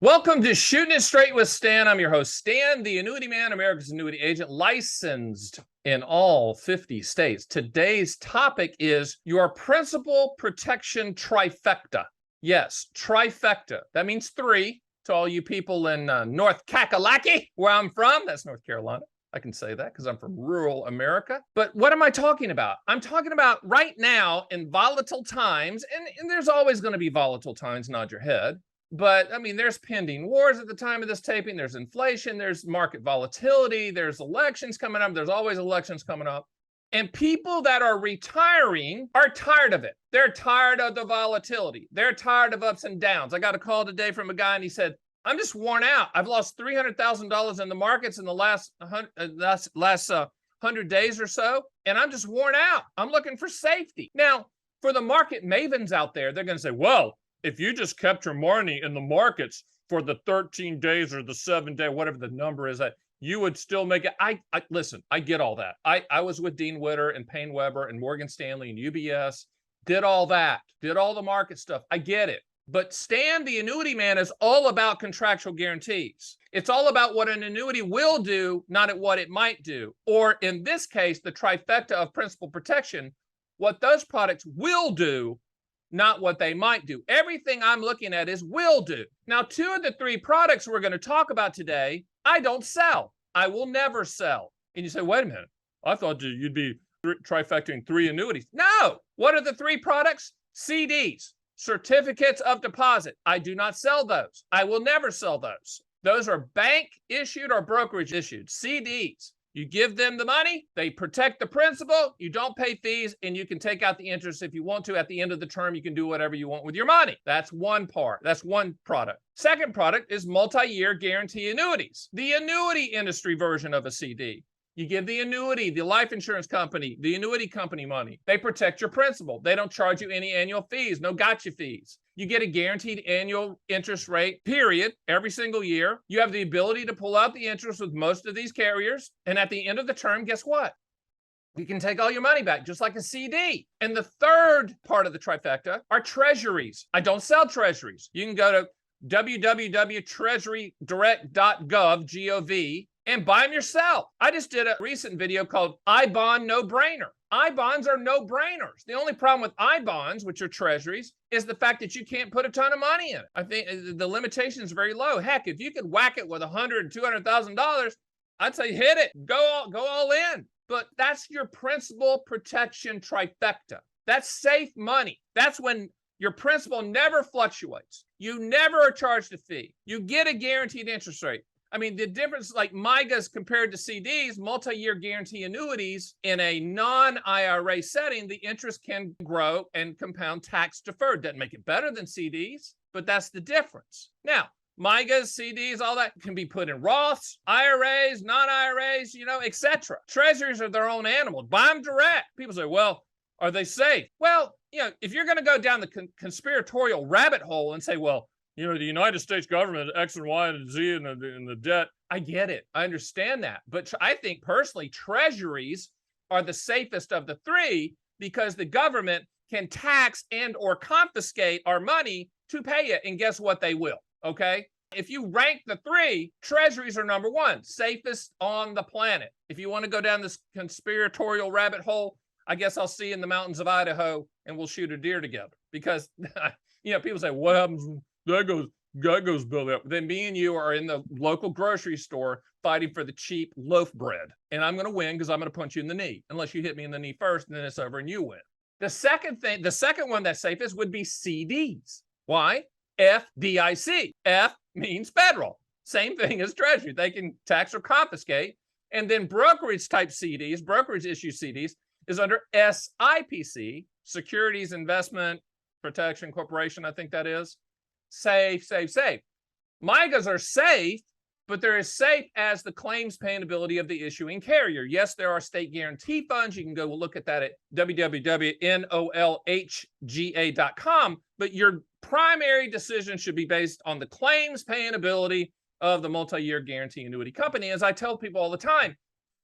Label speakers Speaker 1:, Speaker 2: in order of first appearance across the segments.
Speaker 1: Welcome to Shooting It Straight with Stan. I'm your host, Stan, the annuity man, America's annuity agent, licensed in all 50 states. Today's topic is your principal protection trifecta. Yes, trifecta. That means three to all you people in North Kakalaki, where I'm from. That's North Carolina. I can say that because I'm from rural America. But what am I talking about? I'm talking about right now in volatile times, and there's always going to be volatile times, nod your head. But I mean, there's pending wars at the time of this taping. There's inflation. There's market volatility. There's elections coming up. There's always elections coming up. And people that are retiring are tired of it. They're tired of the volatility. They're tired of ups and downs. I got a call today from a guy and he said, I'm just worn out. I've lost $300,000 in the markets in the last 100 days or so. And I'm just worn out. I'm looking for safety. Now, for the market mavens out there, they're going to say, well, if you just kept your money in the markets for the 13 days or the 7-day, whatever the number is, that you would still make it. Listen, I get all that. I was with Dean Witter and Payne Weber and Morgan Stanley and UBS, did all that, did all the market stuff. I get it. But Stan, the annuity man, is all about contractual guarantees. It's all about what an annuity will do, not at what it might do. Or in this case, the trifecta of principal protection, what those products will do, not what they might do. Everything I'm looking at is will do. Now, 2 of the 3 products we're going to talk about today, I don't sell. I will never sell. And you say, wait a minute. I thought you'd be trifecting 3 annuities. No. What are the 3 products? CDs, certificates of deposit. I do not sell those. I will never sell those. Those are bank issued or brokerage issued. CDs. You give them the money, they protect the principal, you don't pay fees, and you can take out the interest if you want to. At the end of the term, you can do whatever you want with your money. That's one part. That's one product. Second product is multi-year guarantee annuities, the annuity industry version of a CD. You give the annuity, the life insurance company, the annuity company money. They protect your principal. They don't charge you any annual fees, no gotcha fees. You get a guaranteed annual interest rate, period, every single year. You have the ability to pull out the interest with most of these carriers. And at the end of the term, guess what? You can take all your money back, just like a CD. And the third part of the trifecta are treasuries. I don't sell treasuries. You can go to www.treasurydirect.gov, G-O-V, and buy them yourself. I just did a recent video called iBond No Brainer. iBonds are no brainers. The only problem with iBonds, which are treasuries, is the fact that you can't put a ton of money in it. I think the limitation is very low. Heck, if you could whack it with $100,000, $200,000, I'd say hit it, go all in. But that's your principal protection trifecta. That's safe money. That's when your principal never fluctuates. You never are charged a fee. You get a guaranteed interest rate. I mean, the difference, like MYGAs compared to CDs, multi-year guarantee annuities, in a non-IRA setting, the interest can grow and compound tax deferred. Doesn't make it better than CDs, but that's the difference. Now, MYGAs, CDs, all that can be put in Roths, IRAs, non-IRAs, etc. Treasuries are their own animal. Buy them direct. People say, well, are they safe? Well, if you're going to go down the conspiratorial rabbit hole and say, well, the United States government, X and Y and Z and the debt. I get it. I understand that. But I think personally, treasuries are the safest of the 3 because the government can tax and or confiscate our money to pay it. And guess what? They will. Okay. If you rank the 3, treasuries are number 1, safest on the planet. If you want to go down this conspiratorial rabbit hole, I guess I'll see you in the mountains of Idaho and we'll shoot a deer together. Because, people say, what happens? That goes Bill up. Then me and you are in the local grocery store fighting for the cheap loaf bread. And I'm going to win because I'm going to punch you in the knee. Unless you hit me in the knee first, and then it's over and you win. The second one that's safest would be CDs. Why? FDIC. F means federal. Same thing as treasury. They can tax or confiscate. And then brokerage type CDs, brokerage issue CDs, is under SIPC, Securities Investment Protection Corporation, I think that is. Safe. MYGAs are safe, but they're as safe as the claims paying ability of the issuing carrier. Yes, there are state guarantee funds. You can go look at that at www.nolhga.com, but your primary decision should be based on the claims paying ability of the multi-year guarantee annuity company. As I tell people all the time,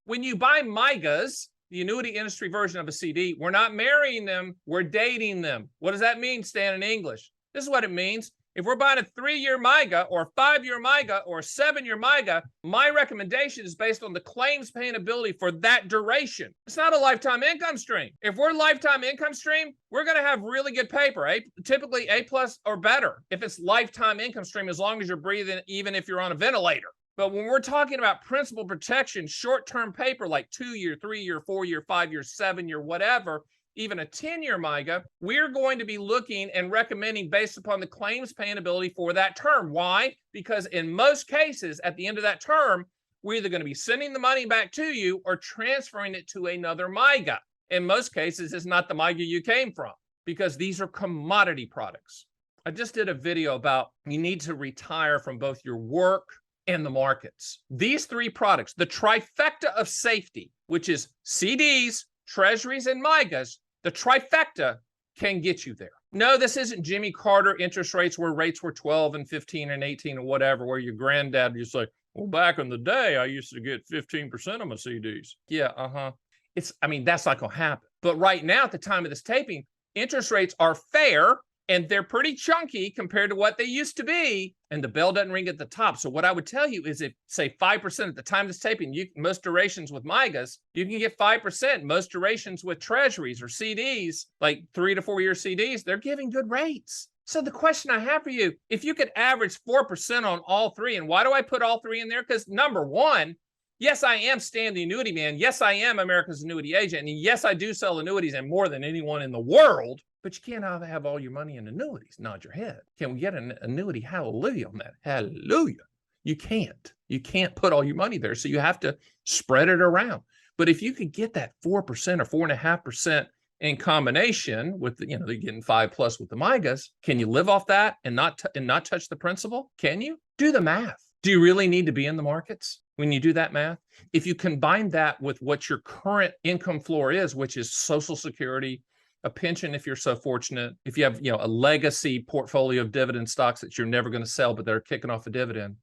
Speaker 1: when you buy MYGAs, the annuity industry version of a CD, we're not marrying them, we're dating them. What does that mean, Stan, in English? This is what it means. If we're buying a 3-year MYGA or a 5-year MYGA or a 7-year MYGA, my recommendation is based on the claims paying ability for that duration. It's not a lifetime income stream. If we're lifetime income stream, we're going to have really good paper, typically A+ or better if it's lifetime income stream, as long as you're breathing, even if you're on a ventilator. But when we're talking about principal protection, short-term paper like 2-year, 3-year, 4-year, 5-year, 7-year, whatever, even a 10-year MYGA, we're going to be looking and recommending based upon the claims paying ability for that term. Why? Because in most cases, at the end of that term, we're either going to be sending the money back to you or transferring it to another MYGA. In most cases, it's not the MYGA you came from, because these are commodity products. I just did a video about you need to retire from both your work and the markets. These 3 products, the trifecta of safety, which is CDs, treasuries, and MYGAs, the trifecta can get you there. No, this isn't Jimmy Carter interest rates where rates were 12 and 15 and 18 or whatever, where your granddad used to say, well, back in the day, I used to get 15% of my CDs. Yeah, that's not going to happen. But right now, at the time of this taping, interest rates are fair, and they're pretty chunky compared to what they used to be, and the bell doesn't ring at the top. So what I would tell you is, if, say, 5% at the time of this taping, most durations with MYGAs, you can get 5%. Most durations with treasuries or CDs, like 3 to 4 year CDs, they're giving good rates. So the question I have for you, if you could average 4% on all 3, and why do I put all 3 in there? Because number one, yes, I am Stan the Annuity Man. Yes, I am America's annuity agent. And yes, I do sell annuities, and more than anyone in the world. But you can't have all your money in annuities. Nod your head. Can we get an annuity hallelujah on that? Hallelujah. You can't. You can't put all your money there. So you have to spread it around. But if you could get that 4% or 4.5% in combination with, they're getting 5+ with the MYGAs, can you live off that and not touch the principal? Can you? Do the math. Do you really need to be in the markets when you do that math? If you combine that with what your current income floor is, which is Social Security, a pension if you're so fortunate, if you have a legacy portfolio of dividend stocks that you're never going to sell, but they're kicking off a dividend,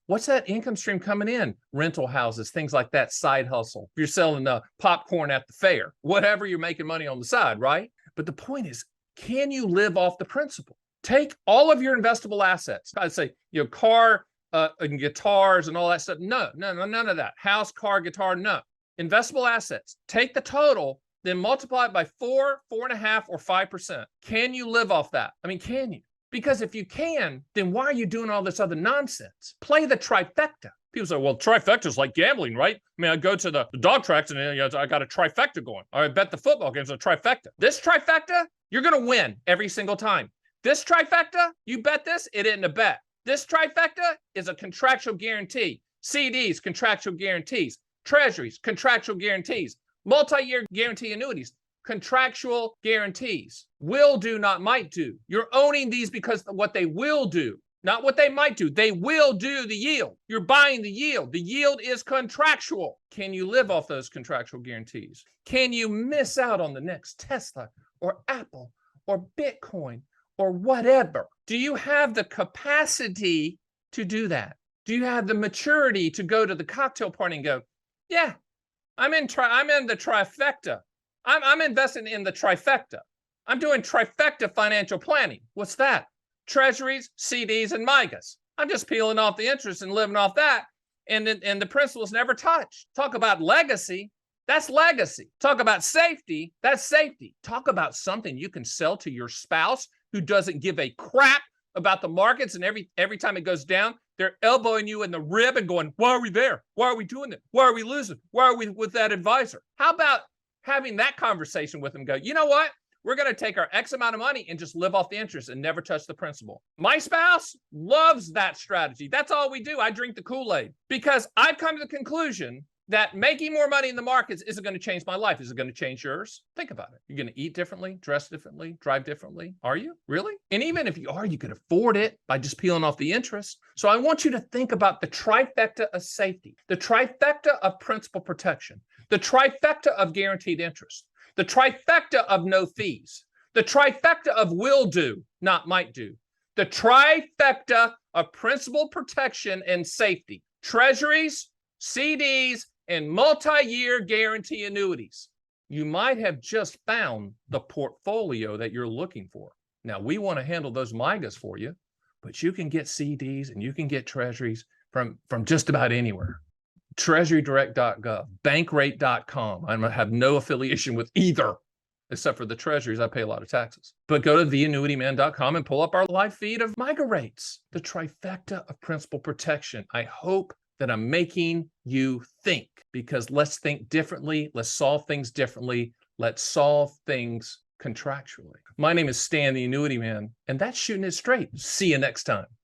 Speaker 1: what's that income stream coming in? Rental houses, things like that, side hustle. If you're selling popcorn at the fair, whatever, you're making money on the side, right? But the point is, can you live off the principal? Take all of your investable assets. I'd say car and guitars and all that stuff. No, none of that. House, car, guitar, no. Investable assets. Take the total, then multiply it by 4, 4.5, or 5%. Can you live off that? Can you? Because if you can, then why are you doing all this other nonsense? Play the trifecta. People say, well, trifecta is like gambling, right? I go to the dog tracks and I got a trifecta going. Or I bet the football game's a trifecta. This trifecta, you're going to win every single time. This trifecta, you bet this, it isn't a bet. This trifecta is a contractual guarantee. CDs, contractual guarantees. Treasuries, contractual guarantees. Multi-year guarantee annuities, contractual guarantees. Will do, not might do. You're owning these because of what they will do, not what they might do. They will do the yield. You're buying the yield. The yield is contractual. Can you live off those contractual guarantees? Can you miss out on the next Tesla or Apple or Bitcoin or whatever? Do you have the capacity to do that? Do you have the maturity to go to the cocktail party and go, yeah, I'm in the trifecta. I'm investing in the trifecta. I'm doing trifecta financial planning. What's that? Treasuries, CDs, and MYGAs. I'm just peeling off the interest and living off that. And the principal's never touched. Talk about legacy. That's legacy. Talk about safety. That's safety. Talk about something you can sell to your spouse who doesn't give a crap about the markets, and every time it goes down, they're elbowing you in the rib and going, why are we there? Why are we doing that? Why are we losing? Why are we with that advisor? How about having that conversation with them? Go, you know what? We're going to take our X amount of money and just live off the interest and never touch the principal. My spouse loves that strategy. That's all we do. I drink the Kool-Aid because I've come to the conclusion that making more money in the markets isn't going to change my life. Is it going to change yours? Think about it. You're going to eat differently, dress differently, drive differently. Are you? Really? And even if you are, you could afford it by just peeling off the interest. So I want you to think about the trifecta of safety, the trifecta of principal protection, the trifecta of guaranteed interest, the trifecta of no fees, the trifecta of will do, not might do, the trifecta of principal protection and safety, treasuries, CDs, and multi-year guarantee annuities. You might have just found the portfolio that you're looking for. Now, we want to handle those MYGAs for you. but you can get CDs and you can get treasuries from just about anywhere. TreasuryDirect.gov, Bankrate.com. I have no affiliation with either, except for the treasuries. I pay a lot of taxes. But go to theannuityman.com and pull up our live feed of MYGA rates, the trifecta of principal protection. I hope that I'm making you think, because let's think differently. Let's solve things differently. Let's solve things contractually. My name is Stan the Annuity Man, and that's shooting it straight. See you next time.